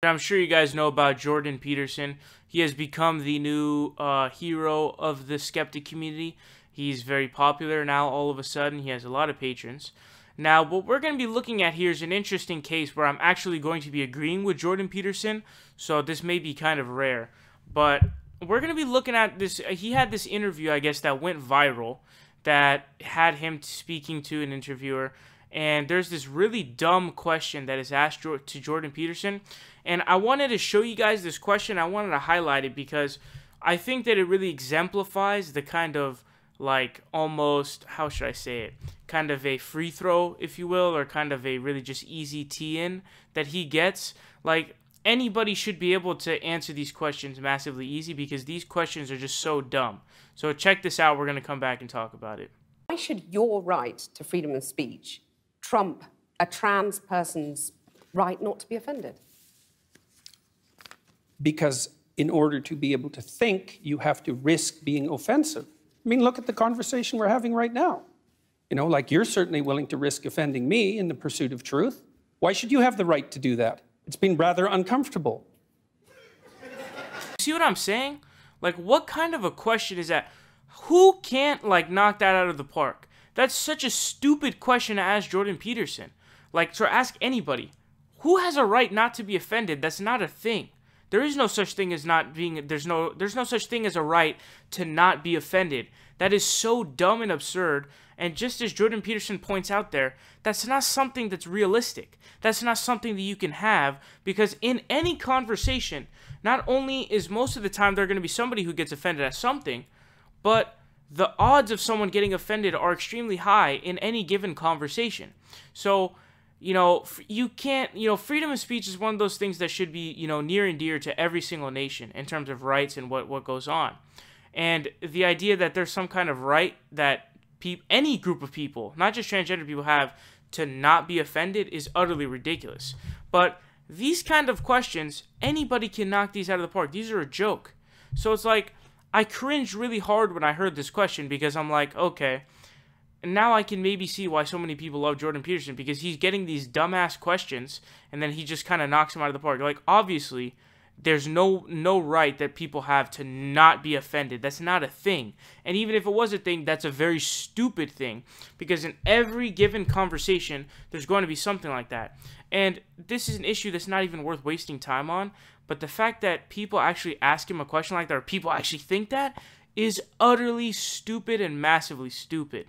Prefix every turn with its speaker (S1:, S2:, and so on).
S1: I'm sure you guys know about Jordan Peterson. He has become the new hero of the skeptic community. He's very popular now all of a sudden. He has a lot of patrons. Now, what we're going to be looking at here is an interesting case where I'm actually going to be agreeing with Jordan Peterson, so this may be kind of rare. But we're going to be looking at this. He had this interview, I guess, that went viral that had him speaking to an interviewer. And there's this really dumb question that is asked to Jordan Peterson. And I wanted to show you guys this question. I wanted to highlight it because I think that it really exemplifies the kind of, like, almost, how should I say it, kind of a free throw, if you will, or kind of a really just easy tee-in that he gets. Like, anybody should be able to answer these questions massively easy because these questions are just so dumb. So check this out. We're going to come back and talk about it.
S2: Why should your right to freedom of speech trump a trans person's right not to be offended?
S3: Because in order to be able to think, you have to risk being offensive. I mean, look at the conversation we're having right now. You know, like, you're certainly willing to risk offending me in the pursuit of truth. Why should you have the right to do that? It's been rather uncomfortable.
S1: See what I'm saying? Like, what kind of a question is that? Who can't, like, knock that out of the park? That's such a stupid question to ask Jordan Peterson. Like, to ask anybody. Who has a right not to be offended? That's not a thing. There is no such thing as not being, there's no such thing as a right to not be offended. That is so dumb and absurd. And just as Jordan Peterson points out there, that's not something that's realistic. That's not something that you can have, because in any conversation, not only is most of the time there going to be somebody who gets offended at something, but the odds of someone getting offended are extremely high in any given conversation. So, you know, you can't, you know, freedom of speech is one of those things that should be, you know, near and dear to every single nation in terms of rights and what goes on. And the idea that there's some kind of right that any group of people, not just transgender people, have to not be offended is utterly ridiculous. But these kind of questions, anybody can knock these out of the park. These are a joke. So it's like, I cringed really hard when I heard this question because I'm like, okay, and now I can maybe see why so many people love Jordan Peterson, because he's getting these dumbass questions and then he just kind of knocks them out of the park. Like, obviously, there's no right that people have to not be offended. That's not a thing. And even if it was a thing, that's a very stupid thing, because in every given conversation, there's going to be something like that. And this is an issue that's not even worth wasting time on, but the fact that people actually ask him a question like that, or people actually think that, is utterly stupid and massively stupid.